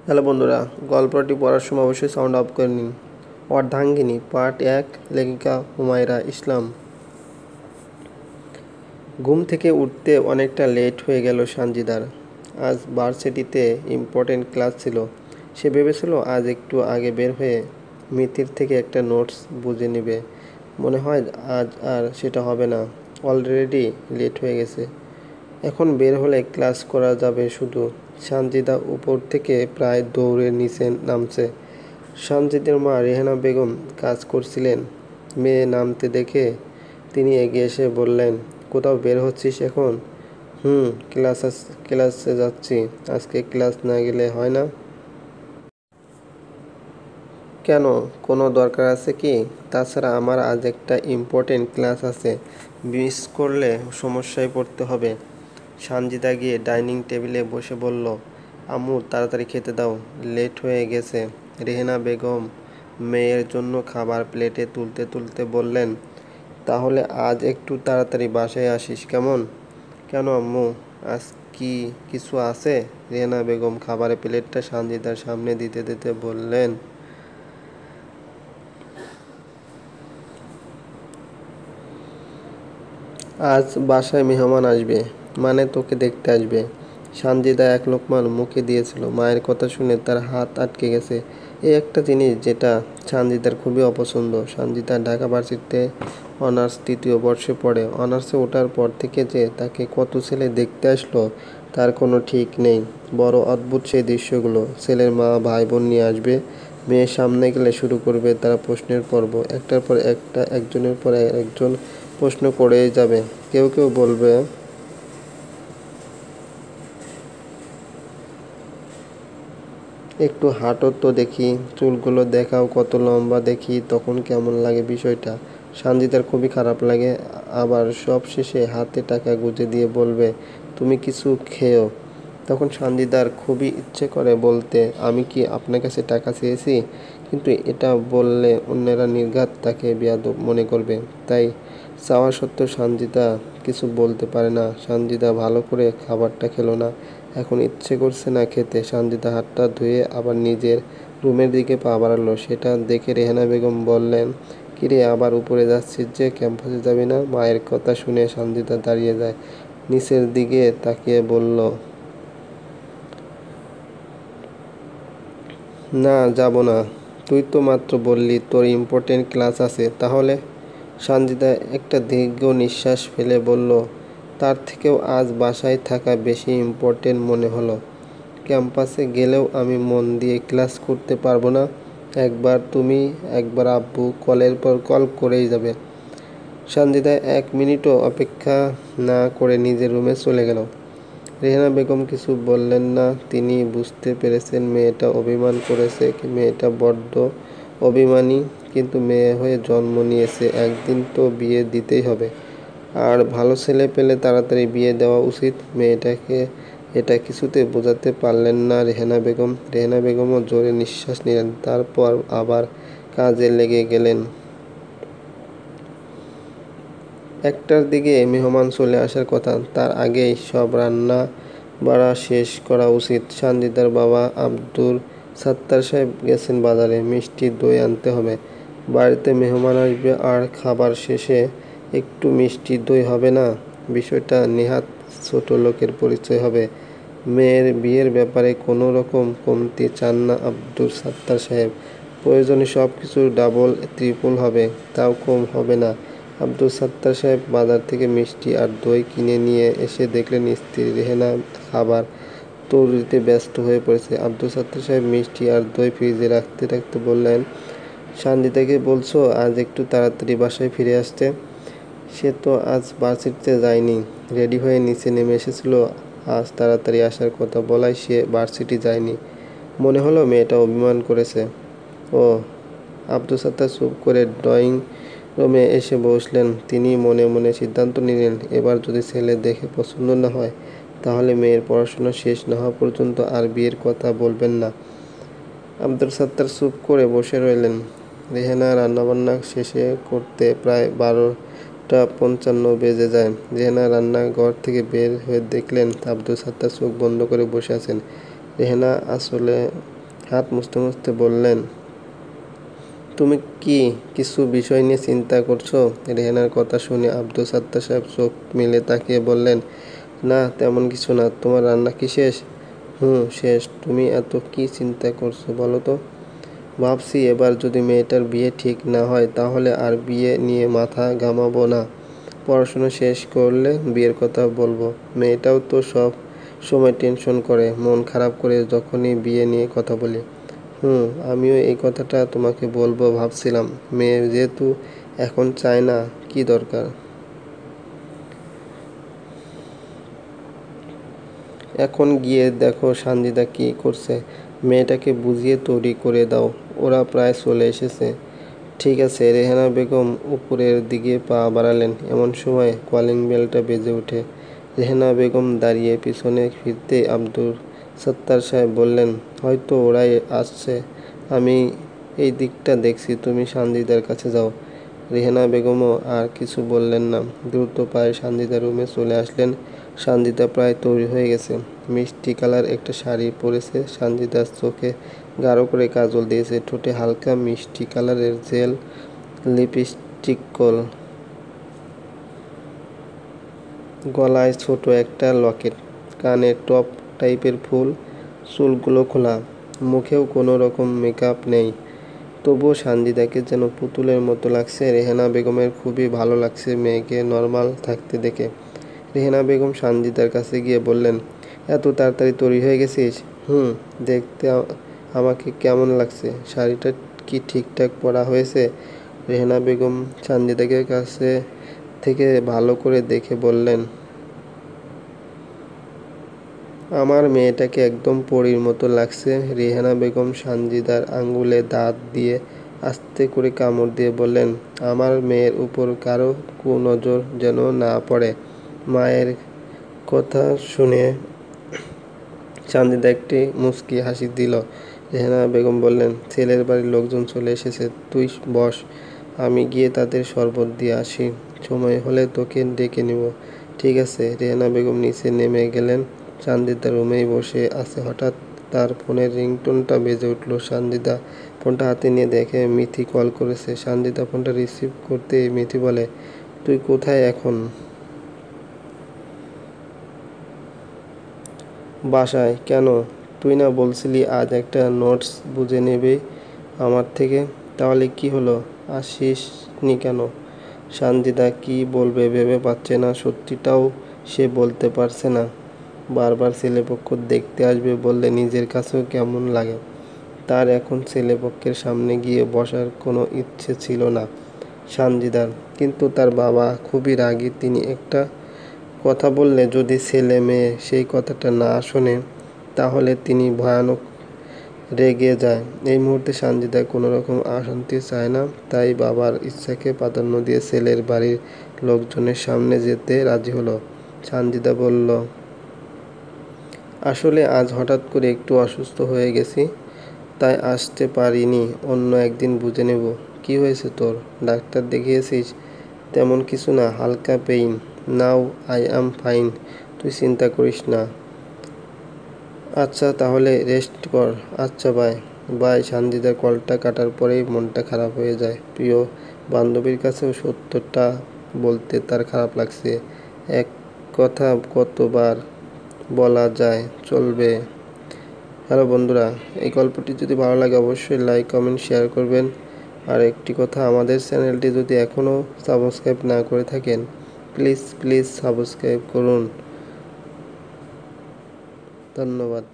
Hello বন্ধুরা, গল্পটি পড়ার সময় অবশ্যই সাউন্ড অফ করে নিন। অর্ধাঙ্গিনী পার্ট 1, লেখিকা হুমায়রা ইসলাম। ঘুম থেকে উঠতে অনেকটা লেট হয়ে গেল সানজিদার। আজ ভার্সিটিতে ইম্পর্টেন্ট ক্লাস ছিল। সে ভেবেছিল আজ একটু আগে বের হয়ে মিতির থেকে একটা নোটস বুঝে নেবে। মনে হয় আজ আর সেটা হবে না, অলরেডি লেট হয়ে গেছে। এখন বের হলে ক্লাস করা যাবে শুধু। সানজিদা উপর থেকে প্রায় দৌড়ে নিচে নামছে। সানজিদার মা রেহানা বেগম কাজ করছিলেন। মেয়ে নামতে দেখে তিনি এগিয়ে এসে বললেন, কোথাও বের হচ্ছিস এখন? হুম, ক্লাসে যাচ্ছি। আজকে ক্লাস না গেলে হয় না? কেন, কোনো দরকার আছে কি? তাছাড়া আমার আজ একটা ইম্পর্টেন্ট ক্লাস আছে, মিস করলে সমস্যায় পড়তে হবে। সানজিদা গিয়ে ডাইনিং টেবিলে বসে বলল, আম্মু তাড়াতাড়ি খেতে দাও, লেট হয়ে গেছে। রেহেনা বেগম মেয়ের জন্য খাবার প্লেটে তুলতে তুলতে বললেন, তাহলে আজ একটু তাড়াতাড়ি বাসায় আসিস কেমন? কেন আম্মু, আজ কি কিছু আছে? রেহেনা বেগম খাবারের প্লেটটা সানজিদার সামনে দিতে দিতে বললেন, আজ বাসায় মেহমান আসবে, মানে তোকে দেখতে আসবে। সানজিদা এক লোকমান মুখে দিয়েছিল। মায়ের কথা শুনে তার হাত আটকে গেছে। এই একটা জিনিস যেটা সানজিদার খুবই অপছন্দ। সানজিদা ঢাকা ভার্সিটিতে অনার্স 3য় বর্ষে পড়ে। অনার্সে ওঠার পর থেকে যে তাকে কত ছেলে দেখতে আসলো তার কোনো ঠিক নেই। বড় অদ্ভুত সেই দৃশ্যগুলো। ছেলের মা ভাই বোন নিয়ে আসবে, মেয়ের সামনে গেলে শুরু করবে তারা প্রশ্নের পর্ব। একটার পর একটা, একজনের পর একজন প্রশ্ন করেই যাবে। কেউ কেউ বলবে, একটু হাঁটো তো দেখি, চুলগুলো দেখাও কত লম্বা দেখি, তখন কেমন লাগে বিষয়টা। সানজিদার খুবই খারাপ লাগে। আবার সব শেষে হাতে টাকা গুঁজে দিয়ে বলবে, তুমি কিছু খেও। তখন সানজিদার খুবই ইচ্ছে করে বলতে, আমি কি আপনার কাছে টাকা চেয়েছি? কিন্তু এটা বললে অন্যেরা নির্ঘাত তাকে বেয়াদব মনে করবে। তাই চাওয়া সত্ত্বেও সানজিদা কিছু বলতে পারে না। সানজিদা ভালো করে খাবারটা খেলো না। এখন ইচ্ছে করছে না খেতে। সানজিদা হাতটা ধুয়ে আবার নিজের রুমের দিকে পা বাড়ালো। সেটা দেখে রেহানা বেগম বললেন, কিরে আবার উপরে যাচ্ছিস যে, ক্যাম্পাসে যাবি না? মায়ের কথা শুনে সানজিদা দাঁড়িয়ে যায়, নিচের দিকে তাকিয়ে বলল, না যাব না। তুই তো মাত্র বললি তোর ইম্পর্টেন্ট ক্লাস আছে। তাহলে? সানজিদা একটা দীর্ঘ নিঃশ্বাস ফেলে বলল, তার থেকেও আজ বাসায় থাকা বেশি ইম্পর্টেন্ট মনে হলো। ক্যাম্পাসে গেলেও আমি মন দিয়ে ক্লাস করতে পারবো না। একবার তুমি, একবার আব্বু, কলের পর কল করেই যাবে। সানজিদা 1 মিনিটও অপেক্ষা না করে নিজের রুমে চলে গেল। রেহানা বেগম কিছু বললেন না। তিনি বুঝতে পেরেছেন মেয়েটা অভিমান করেছে। মেয়েটা বড্ড অভিমানী, কিন্তু মেয়ে হয়ে জন্ম নিয়েছে, একদিন তো বিয়ে দিতেই হবে। আর ভালো ছেলে পেলে তাড়াতাড়ি বিয়ে দেওয়া উচিত। মেয়েটাকে এটা কিছুতে বোঝাতে পারলেন না রেহানা বেগম। রেহানা বেগমও জোরে নিঃশ্বাস নিলেন, তারপর আবার কাজে লেগে গেলেন। 1টার দিকে মেহমান চলে আসার কথা, তার আগেই সব রান্না বাড়া শেষ করা উচিত। সানজিদার বাবা আব্দুল সাত্তার সাহেব গেছেন বাজারে, মিষ্টি দই আনতে হবে। বাড়িতে মেহমান আসবে আর খাবার শেষে একটু মিষ্টি দই হবে না? বিষয়টা নেহাত ছোট লোকের পরিচয় হবে। মেয়ের বিয়ের ব্যাপারে কোনো রকম কমতি চান না আব্দুল সাত্তার সাহেব। প্রয়োজনে সব কিছু ডাবল ট্রিপল হবে, তাও কম হবে না। আব্দুল সাত্তার সাহেব বাজার থেকে মিষ্টি আর দই কিনে নিয়ে এসে দেখলেন স্ত্রী রেহেনা খাবার তৈরিতে ব্যস্ত হয়ে পড়েছে। আব্দুল সাত্তার সাহেব মিষ্টি আর দই ফ্রিজে রাখতে রাখতে বললেন, সানজিদাকে বলছো আজ একটু তাড়াতাড়ি বাসায় ফিরে আসতে? সে তো আজ ভার্সিটিতে যায়নি, রেডি হয়ে নিচে নেমে এসেছিল। আজ তাড়াতাড়ি আসার কথা বলায় সে ভার্সিটি যায়নি। মনে হলো মেয়েটা অভিমান করেছে। ও। আব্দুল সাত্তার চুপ করে ড্রয়িং রুমে এসে বসলেন। তিনি মনে মনে সিদ্ধান্ত নিলেন, এবার যদি ছেলে দেখে পছন্দ না হয় তাহলে মেয়ের পড়াশোনা শেষ না হওয়া পর্যন্ত আর বিয়ের কথা বলবেন না। আব্দুল সাত্তার চুপ করে বসে রইলেন। রেহেনা রান্নাবান্না শেষে করতে প্রায় 12:55 বেজে যায়। রেহেনা রান্নাঘর থেকে বের হয়ে দেখলেন আব্দুল সাত্তার চোখ বন্ধ করে বসে আছেন। রেহেনা আসলে হাত মুছতে মুছতে বললেন, তুমি কি কিছু বিষয় নিয়ে চিন্তা করছো? রেহানার কথা শুনে আব্দুল সাত্তার সাহেব চোখ মেলে তাকিয়ে বললেন, না তেমন কিছু না। তোমার রান্না কি শেষ? হুম, শেষ। তুমি এত কি চিন্তা করছো বলো তো? ভাবছি এবার যদি মেয়েটার বিয়ে ঠিক না হয় তাহলে আর বিয়ে নিয়ে মাথা ঘামাবো না। পড়াশোনা শেষ করলে বিয়ের কথা বলবো। মেয়েটাও তো সব সময় টেনশন করে, মন খারাপ করে যখনই বিয়ে নিয়ে কথা বলি। হুম, আমিও এই কথাটা তোমাকে বলবো ভাবছিলাম। মেয়ে যেহেতু এখন চায় না, কি দরকার? এখন গিয়ে দেখো সানজিদা কি করছে। মেয়েটাকে বুঝিয়ে তৈরি করে দাও। ওরা প্রায় চলে এসেছে। ঠিক আছে। রেহানা বেগম উপরের দিকে পা বাড়ালেন। এমন সময় কলিং বেলটা বেজে ওঠে। রেহানা বেগম দাঁড়িয়ে পিছনে ফিরতে আব্দুল সত্তার সাহেব বললেন, হয়তো ওরাই আসছে। আমি এই দিকটা দেখছি, তুমি সানজিদার কাছে যাও। রেহানা বেগমও আর কিছু বললেন না। দ্রুত পায়ে সানজিদার রুমে চলে আসলেন। সানজিদা প্রায় তৈরি হয়ে গেছে। মিষ্টি কালার একটা শাড়ি পরেছে। সানজিদার চোখে গাঢ় করে কাজল দিয়েছে, ঠোঁটে হালকা মিষ্টি কালারের জেল লিপস্টিক, গলায় ছোট একটা লকেট, কানে টপ টাইপের ফুল, চুলগুলো খোলা, মুখেও কোনো রকম মেকআপ নেই। তবুও সানজিদাকে যেন পুতুলের মতো লাগছে। রেহানা বেগমের খুবই ভালো লাগছে মেয়েকে নর্মাল থাকতে দেখে। রেহানা বেগম সানজিদার কাছে গিয়ে বললেন, এত তাড়াতাড়ি তৈরি হয়ে গেছিস? হুম। দেখতে আমাকে কেমন লাগছে? শাড়িটা কি ঠিকঠাক পরা হয়েছে? রেহানা বেগম সানজিদাকে কাছে থেকে ভালো করে দেখে বললেন, আমার মেয়েটাকে একদম পরীর মতো লাগছে। রেহানা বেগম সানজিদার আঙুলে দাঁত দিয়ে আস্তে করে কামড় দিয়ে বললেন, আমার মেয়ের উপর কারো কুনজর যেন না পড়ে। মায়ের কথা শুনে সানজিদা একটি মুচকি হাসি দিল। রেহানা বেগম বললেন, ছেলের বাড়ির লোকজন চলে এসেছে, তুই বস, আমি গিয়ে তাদের শরবত দিয়ে আসি। সময় হলে তোকে ডেকে নিব। ঠিক আছে। রেহানা বেগম নিচে নেমে গেলেন। সানজিদা রুমেই বসে আছে। হঠাৎ তার ফোনের রিংটোনটা বেজে উঠল। সানজিদা ফোনটা হাতে নিয়ে দেখে মিথি কল করেছে। সানজিদা ফোনটা রিসিভ করতেই মিথি বলে, তুই কোথায় এখন? বাসায়। কেন? তুই না বলছিলি আজ একটা নোটস বুঝে নেবে আমার থেকে? তাহলে কি হলো, আসিসনি কেন? সানজিদা কি বলবে ভেবে পাচ্ছে না। সত্যিটাও সে বলতে পারছে না। বারবার ছেলেপক্ষ দেখতে আসবে বললে নিজের কাছেও কেমন লাগে। তার এখন ছেলেপক্ষের সামনে গিয়ে বসার কোনো ইচ্ছে ছিল না সানজিদার। কিন্তু তার বাবা খুবই রাগী। তিনি একটা কথা বললে যদি ছেলে মেয়ে সেই কথাটা না শোনে তাহলে তিনি ভয়ানক রেগে যায়। এই মুহূর্তে সানজিদা কোনো রকম অশান্তি চায় না। তাই বাবার ইচ্ছাকে প্রাধান্য দিয়ে ছেলের বাড়ির লোকজনের সামনে যেতে রাজি হলো। সানজিদা বলল, আসলে আজ হঠাৎ করে একটু অসুস্থ হয়ে গেছি, তাই আসতে পারিনি। অন্য একদিন বুঝে নেব। কি হয়েছে তোর? ডাক্তার দেখিয়েছিস? তেমন কিছু না, হালকা pain. Now I am fine, তুই চিন্তা করিস না। আচ্ছা তাহলে রেস্ট কর। আচ্ছা বাই। বাই। সানজিদার কলটা কাটার পরেই মনটা খারাপ হয়ে যায়। প্রিয় বান্ধবীর কাছেও সত্যটা বলতে তার খারাপ লাগছে। এক কথা কতবার বলা যায়, চলবে? হ্যালো বন্ধুরা, এই গল্পটি যদি ভালো লাগে অবশ্যই লাইক কমেন্ট শেয়ার করবেন। আর একটি কথা, আমাদের চ্যানেলটি যদি এখনও সাবস্ক্রাইব না করে থাকেন প্লিজ সাবস্ক্রাইব করুন। ধন্যবাদ।